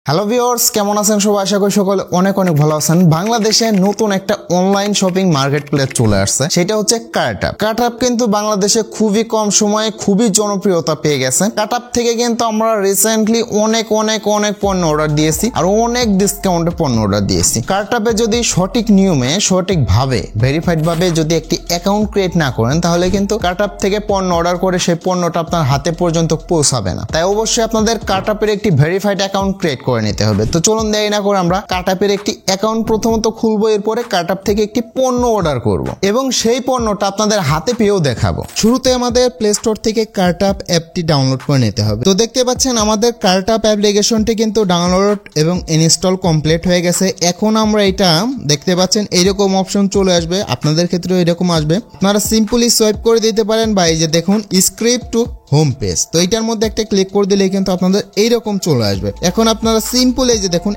Hello viewers, কেমন আছেন সবাই? আশা করি সকলে অনেক ভালো আছেন। বাংলাদেশে নতুন একটা অনলাইন শপিং মার্কেট প্লেস চলে আসছে, সেটা হচ্ছে কার্টআপ। কার্টআপ কিন্তু বাংলাদেশে খুবই কম সময়ে খুবই জনপ্রিয়তা পেয়ে গেছে। কার্টআপ থেকে কিন্তু আমরা রিসেন্টলি অনেক পণ্য অর্ডার দিয়েছি আর অনেক ডিসকাউন্টে পণ্য অর্ডার দিয়েছি। কার্টআপে যদি সঠিক নিয়মে সঠিকভাবে ভেরিফাইড ভাবে যদি একটি অ্যাকাউন্ট ক্রিয়েট না করেন, তাহলে কিন্তু কার্টআপ থেকে পণ্য অর্ডার করে সেই পণ্যটা আপনার হাতে পর্যন্ত পৌঁছাবে না। তাই অবশ্যই আপনাদের কার্টআপের একটি ভেরিফাইড অ্যাকাউন্ট ক্রিয়েট করে নিতে হবে। তো চলুন দেরি না করে আমরা কার্টআপের একটি অ্যাকাউন্ট প্রথমত খুলবো, এরপরে কার্টআপ থেকে একটি পণ্য অর্ডার করব এবং সেই পণ্যটা আপনাদের হাতে পেয়েও দেখাবো। শুরুতে আমাদের প্লে স্টোর থেকে কার্টআপ অ্যাপটি ডাউনলোড করে নিতে হবে। তো দেখতে পাচ্ছেন আমাদের কার্টআপ অ্যাপ্লিকেশনটি কিন্তু ডাউনলোড এবং ইনস্টল কমপ্লিট হয়ে গেছে। এখন আমরা এটা দেখতে পাচ্ছেন এইরকম অপশন চলে আসবে, আপনাদের ক্ষেত্রেও এরকম আসবে। আপনারা সিম্পলি সোয়াইপ করে দিতে পারেন বা এই যে দেখুন স্ক্রিপ্ট টু হোম পেজ, তো এইটার মধ্যে একটা ক্লিক করে দিলে কিন্তু আপনাদের এইরকম চলে আসবে। এখন আপনারা সিম্পল এই যে দেখুন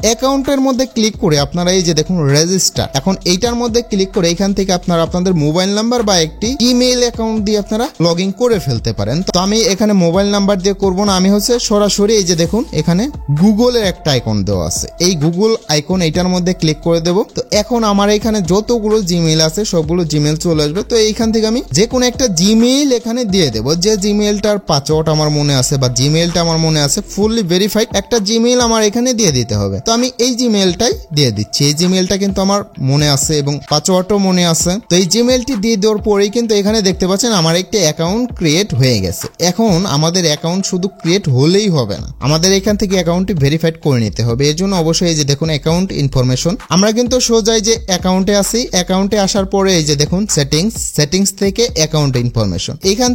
অ্যাকাউন্টের মধ্যে ক্লিক করে আপনারা এই যে দেখুন রেজিস্টার, এখন এইটার মধ্যে ক্লিক করে এখান থেকে আপনারা আপনাদের মোবাইল নাম্বার বা একটি ইমেইল অ্যাকাউন্ট দিয়ে আপনারা লগ ইন করে ফেলতে পারেন। তো আমি এখানে মোবাইল নাম্বার দিয়ে করবো না, আমি হচ্ছে সরাসরি এই যে দেখুন এখানে গুগলের একটা আইকন দেওয়া আছে, এই গুগল আইকন এইটার মধ্যে ক্লিক করে দেবো। তো এখন আমার এখানে যতগুলো জিমেইল আছে সবগুলো জিমেইল চলে আসবে। তো এইখান থেকে আমি যে কোনো একটা জিমেইল এখানে দিয়ে দেবো, যে জিমেইলটার পাসওয়ার্ড আমার মনে আছে বা জিমেইলটা আমার মনে আছে ফুললি ভেরিফাইড একটা জিমেইল আমার এখানে দিয়ে দিতে হবে। তো আমি এই জিমেইলটাই দিয়ে দিচ্ছি, এই জিমেইলটা কিন্তু আমার মনে আছে এবং পাসওয়ার্ডও মনে আছে। তো এই জিমেইলটি দিয়ে দেওয়ার পরেই কিন্তু এখানে দেখতে পাচ্ছেন আমার একটি অ্যাকাউন্ট ক্রিয়েট হয়ে গেছে। এখন আমাদের অ্যাকাউন্ট শুধু ক্রিয়েট হলেই হবে না, আমাদের এখান থেকে অ্যাকাউন্টটি ভেরিফাইড করে নিতে হবে। এর জন্য অবশ্যই এই যে দেখুন অ্যাকাউন্ট ইনফরমেশন, আমরা কিন্তু সোজাই যে অ্যাকাউন্টে আসি, অ্যাকাউন্টে আসার পরে এই যে দেখুন সেটিংস থেকে অ্যাকাউন্ট ইনফরমেশন, এখান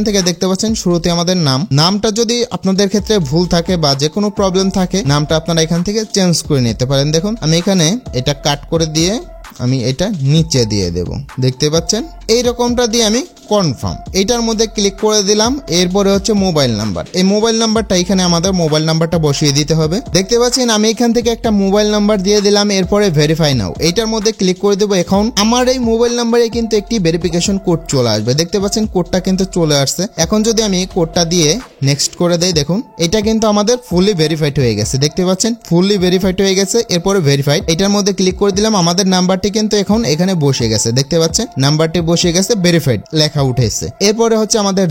থেকে দেখতে পাচ্ছেন শুরুতে আমাদের নামটা যদি আপনাদের ক্ষেত্রে ভুল থাকে বা যে কোনো প্রবলেম থাকে, নামটা আপনারা এখান থেকে চেঞ্জ করে নিতে পারেন। দেখুন আমি এখানে এটা কাট করে দিয়ে আমি এটা নিচে দিয়ে দেব, দেখতে পাচ্ছেন এইরকমটা দিয়ে আমি কনফার্ম এইটার মধ্যে ক্লিক করে দিলাম। এরপরে হচ্ছে মোবাইল নাম্বার, এই মোবাইল নাম্বারটা এখানে আমাদের মোবাইল নাম্বারটা বসিয়ে দিতে হবে। দেখতে পাচ্ছেন আমি এখান থেকে একটা মোবাইল নাম্বার দিয়ে দিলাম, এরপরে ভেরিফাই নাও এইটার মধ্যে ক্লিক করে দেবো। এখন আমার এই মোবাইল নাম্বারে কিন্তু একটি ভেরিফিকেশন কোড চলে আসবে, দেখতে পাচ্ছেন কোডটা কিন্তু চলে আসছে। এখন যদি আমি কোডটা দিয়ে নেক্সট করে দেই, দেখুন এটা কিন্তু আমাদের ফুললি ভেরিফাইড হয়ে গেছে, দেখতে পাচ্ছেন ফুললি ভেরিফাইড হয়ে গেছে। এরপরে ভেরিফাইড এটার মধ্যে ক্লিক করে দিলাম, আমাদের নাম্বারটি কিন্তু এখন এখানে বসে গেছে, দেখতে পাচ্ছেন নাম্বারটি বসে গেছে, ভেরিফাইড লেখা উঠেছে। এরপরে হচ্ছে আমাদের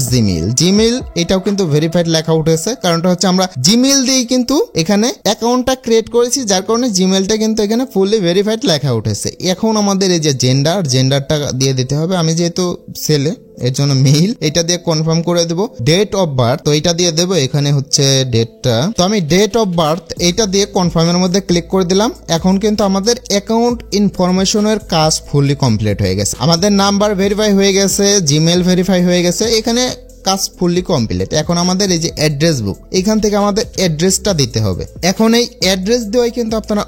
জিমেইল, এটাও কিন্তু ভেরিফাইড লেখা উঠেছে, কারণটা হচ্ছে আমরা জিমেইল দিয়ে কিন্তু এখানে অ্যাকাউন্টটা ক্রিয়েট করেছি, যার কারণে জিমেইলটা কিন্তু এখানে ফুললি ভেরিফাইড লেখা উঠেছে। এখন আমাদের এই যে জেন্ডারটা দিয়ে দিতে হবে, আমি যেহেতু ছেলে এর জন্য মেইল, এটা দিয়ে কনফার্ম করে দেবো। ডেট অফ বার্থ, তো এটা দিয়ে দেবো, এখানে হচ্ছে ডেটটা, তো আমি ডেট অফ বার্থ এটা দিয়ে কনফার্মের মধ্যে ক্লিক করে দিলাম। এখন কিন্তু আমাদের অ্যাকাউন্ট ইনফরমেশনের কাজ ফুললি কমপ্লিট হয়ে গেছে, আমাদের নাম্বার ভেরিফাই হয়ে গেছে, জিমেইল ভেরিফাই হয়ে গেছে, এখানে কাজ ফুললি কমপ্লিট। এখন আমাদের এই যে অ্যাড্রেস বুক, এখান থেকে আমাদের অ্যাড্রেসটা দিতে হবে। এখন এই অ্যাড্রেস দেওয়াই কিন্তু আপনারা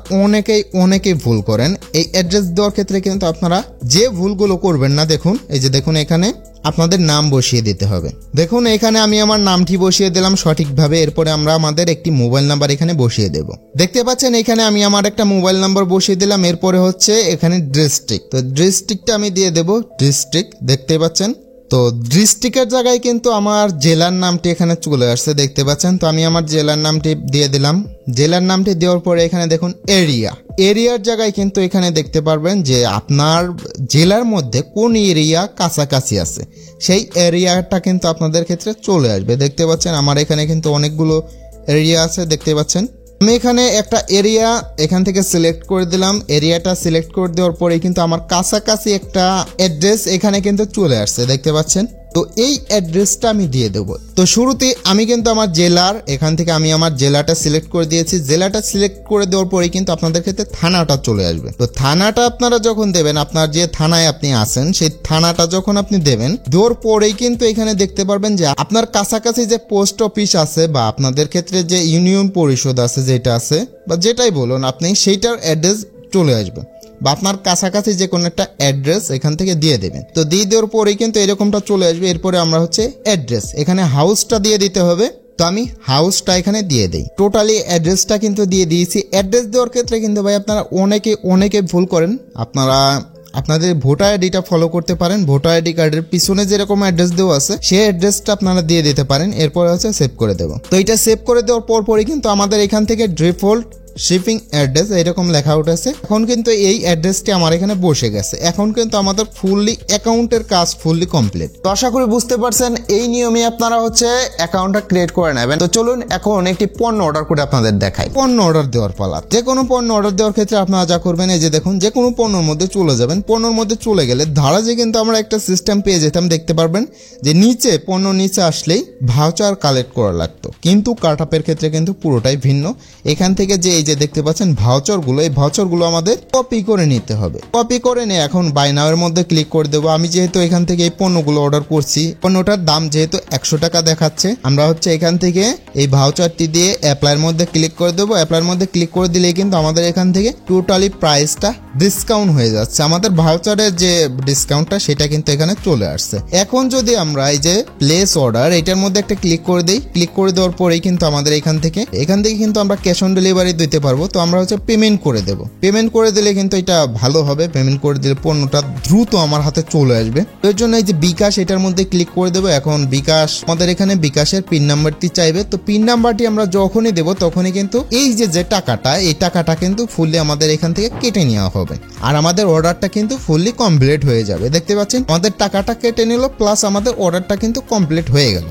অনেকেই ভুল করেন। এই অ্যাড্রেস দেওয়ার ক্ষেত্রে কিন্তু আপনারা যে ভুলগুলো করবেন না, দেখুন এই যে দেখুন এখানে আপনাদের নাম বসিয়ে দিতে হবে। দেখুন এখানে আমি আমার নামটি বসিয়ে দিলাম সঠিকভাবে, এরপরে আমরা আমাদের একটি মোবাইল নাম্বার এখানে বসিয়ে দেব। দেখতে পাচ্ছেন এখানে আমি আমার একটা মোবাইল নাম্বার বসিয়ে দিলাম। এরপরে হচ্ছে এখানে ডিস্ট্রিক্ট, তো ডিস্ট্রিক্টটা আমি দিয়ে দেব ডিস্ট্রিক্ট, দেখতে পাচ্ছেন। তো ডিস্ট্রিক্টের জায়গায় কিন্তু আমার জেলার নামটি এখানে চলে আসছে, দেখতে পাচ্ছেন। তো আমি আমার জেলার নামটি দিয়ে দিলাম। জেলার নামটি দেওয়ার পরে এখানে দেখুন এরিয়ার জায়গায় কিন্তু এখানে দেখতে পারবেন যে আপনার জেলার মধ্যে কোন এরিয়া কাছাকাছি আছে, সেই এরিয়াটা কিন্তু আপনাদের ক্ষেত্রে চলে আসবে। দেখতে পাচ্ছেন আমার এখানে কিন্তু অনেকগুলো এরিয়া আছে, দেখতে পাচ্ছেন। আমি এখানে একটা এরিয়া এখান থেকে সিলেক্ট করে দিলাম, এরিয়াটা সিলেক্ট করে দেওয়ার পরে কিন্তু আমার কাছাকাছি একটা অ্যাড্রেস এখানে কিন্তু চলে আসছে, দেখতে পাচ্ছেন। তো এই অ্যাড্রেসটা আমি দিয়ে দেবো। তো শুরুতে আমি কিন্তু আমার জেলার এখান থেকে আমি আমার জেলাটা সিলেক্ট করে দিয়েছি। জেলাটা সিলেক্ট করে দেওয়ার পরে কিন্তু আপনাদের ক্ষেত্রে থানাটা চলে আসবে। তো থানাটা আপনারা যখন দেবেন, আপনার যে থানায় আপনি আছেন সেই থানাটা যখন আপনি দেওয়ার পরেই কিন্তু এখানে দেখতে পারবেন যে আপনার কাছাকাছি যে পোস্ট অফিস আছে বা আপনাদের ক্ষেত্রে যে ইউনিয়ন পরিষদ আছে যেটা আছে বা যেটাই বলুন আপনি, সেইটার অ্যাড্রেস চলে আসবে বা আপনার কাছাকাছি যে কোনো একটা অ্যাড্রেস এখান থেকে দিয়ে দেবেন। তো দিয়ে দেওয়ার পরেই কিন্তু এরকমটা চলে আসবে। এরপরে আমরা হচ্ছে অ্যাড্রেস, এখানে হাউসটা দিয়ে দিতে হবে। তো আমি হাউসটা এখানে দিয়ে দেই, টোটালি অ্যাড্রেসটা কিন্তু দিয়ে দিয়েছি। অ্যাড্রেস দেওয়ার ক্ষেত্রে কিন্তু ভাই আপনারা অনেকে ভুল করেন, আপনারা আপনাদের ভোটার আইডিটা ফলো করতে পারেন। ভোটার আইডি কার্ডের পিছনে যেরকম অ্যাড্রেস দেওয়া আছে সেই অ্যাড্রেসটা আপনারা দিয়ে দিতে পারেন। এরপর হচ্ছে সেভ করে দেবো। তো এটা সেভ করে দেওয়ার পরই কিন্তু আমাদের এখান থেকে ডিফল্ট শিপিং অ্যাড্রেস এরকম লেখা উঠেছে। এখন কিন্তু এই অ্যাড্রেসটি আমার এখানে বসে গেছে। এখন কিন্তু আমাদের ফুললি অ্যাকাউন্টের কাজ ফুললি কমপ্লিট। তো আশা করি বুঝতে পারছেন এই নিয়মে আপনারা হচ্ছে অ্যাকাউন্টটা ক্রিয়েট করে নেবেন। তো চলুন এখন একটি পণ্য অর্ডার করে আপনাদের দেখাই। পণ্য অর্ডার দেওয়ার পালা। যে কোনো পণ্য অর্ডার দেওয়ার ক্ষেত্রে আপনারা যা করবেন, এই যে দেখুন, যে কোনো পণ্যের মধ্যে চলে যাবেন। পণ্যের মধ্যে চলে গেলে ধারাজে কিন্তু আমরা একটা সিস্টেম পেয়ে যেতাম, দেখতে পারবেন যে নিচে পণ্য নিচে আসলেই ভাউচার কালেক্ট করা লাগতো, কিন্তু কার্টআপের ক্ষেত্রে কিন্তু পুরোটাই ভিন্ন। এখান থেকে যে এই যে দেখতে পাচ্ছেন ভাউচারগুলো, এই ভাউচারগুলো আমাদের কপি করে নিতে হবে। কপি করে নিয়ে এখন বাই নাও এর মধ্যে ক্লিক করে দেবো। আমি যেহেতু এখান থেকে এই পণ্যগুলো অর্ডার করছি, পণ্যটার দাম যেহেতু 100 টাকা দেখাচ্ছে, আমরা হচ্ছে এখান থেকে এই ভাউচারটি দিয়ে অ্যাপ্লাইয়ের মধ্যে ক্লিক করে দেবো। অ্যাপ্লাইয়ের মধ্যে ক্লিক করে দিলে কিন্তু আমাদের এখান থেকে টোটালি প্রাইসটা ডিসকাউন্ট হয়ে যাচ্ছে। আমাদের ভাউচারের যে ডিসকাউন্টটা সেটা কিন্তু এখানে চলে আসছে। এখন যদি আমরা এই যে প্লেস অর্ডার এটার মধ্যে একটা ক্লিক করে দিই, ক্লিক করে দেওয়ার পরেই কিন্তু আমাদের এখান থেকে কিন্তু আমরা ক্যাশ অন ডেলিভারি দিতে পারবো। তো আমরা হচ্ছে পেমেন্ট করে দেব। পেমেন্ট করে দিলে কিন্তু এটা ভালো হবে। পেমেন্ট করে দিলে পণ্যটা দ্রুত আমার হাতে চলে আসবে। এর জন্য এই যে বিকাশ এটার মধ্যে ক্লিক করে দেবো। এখন বিকাশ আমাদের এখানে বিকাশের পিন নাম্বারটি চাইবে। তো পিন নাম্বারটি আমরা যখনই দেবো তখনই কিন্তু এই যে টাকাটা, এই টাকাটা কিন্তু ফুললি আমাদের এখান থেকে কেটে নেওয়া হবে আর আমাদের অর্ডারটা কিন্তু ফুললি কমপ্লিট হয়ে যাবে। দেখতে পাচ্ছেন আমাদের টাকাটা কেটে নিল, প্লাস আমাদের অর্ডারটা কিন্তু কমপ্লিট হয়ে গেল।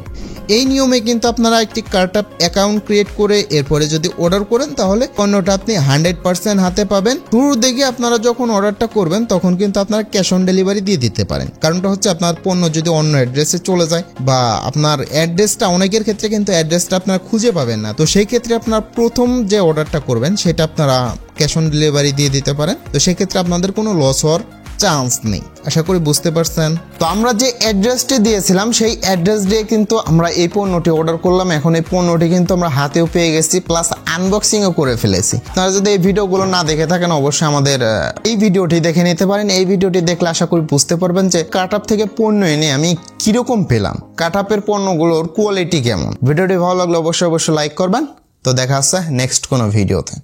এই নিয়মে কিন্তু আপনারা একটি কার্টআপ অ্যাকাউন্ট ক্রিয়েট করে এরপরে যদি অর্ডার করেন তাহলে পণ্যটা আপনি 100% হাতে পাবেন। শুরুর দিকে আপনারা যখন অর্ডারটা করবেন তখন কিন্তু আপনারা ক্যাশ অন ডেলিভারি দিয়ে দিতে পারেন। কারণটা হচ্ছে আপনার পণ্য যদি অন্য অ্যাড্রেসে চলে যায় বা আপনার অ্যাড্রেসটা, অনেকের ক্ষেত্রে কিন্তু অ্যাড্রেসটা আপনারা খুঁজে পাবেন না, তো সেই ক্ষেত্রে আপনার প্রথম যে অর্ডারটা করবেন সেটা আপনারা ক্যাশ অন ডেলিভারি দিয়ে দিতে পারেন। তো সেক্ষেত্রে আপনাদের কোনো লস হওয়ার চান্স নেই। আশা করি বুঝতে পারছেন। তো আমরা যে অ্যাড্রেসটি দিয়েছিলাম সেই অ্যাড্রেস দিয়ে কিন্তু আমরা এই পণ্যটি অর্ডার করলাম। এখন এই পণ্যটি কিন্তু আমরা হাতেও পেয়ে গেছি, প্লাস আনবক্সিংও করে ফেলেছি। আপনারা যদি এই ভিডিওগুলো না দেখে থাকেন অবশ্যই আমাদের এই ভিডিওটি দেখে নিতে পারেন। এই ভিডিওটি দেখলে আশা করি বুঝতে পারবেন যে কার্টআপ থেকে পণ্য এনে আমি কিরকম পেলাম, কার্টআপের পণ্যগুলোর কোয়ালিটি কেমন। ভিডিওটি ভালো লাগলে অবশ্যই লাইক করবেন। তো দেখা হচ্ছে নেক্সট কোনো ভিডিওতে।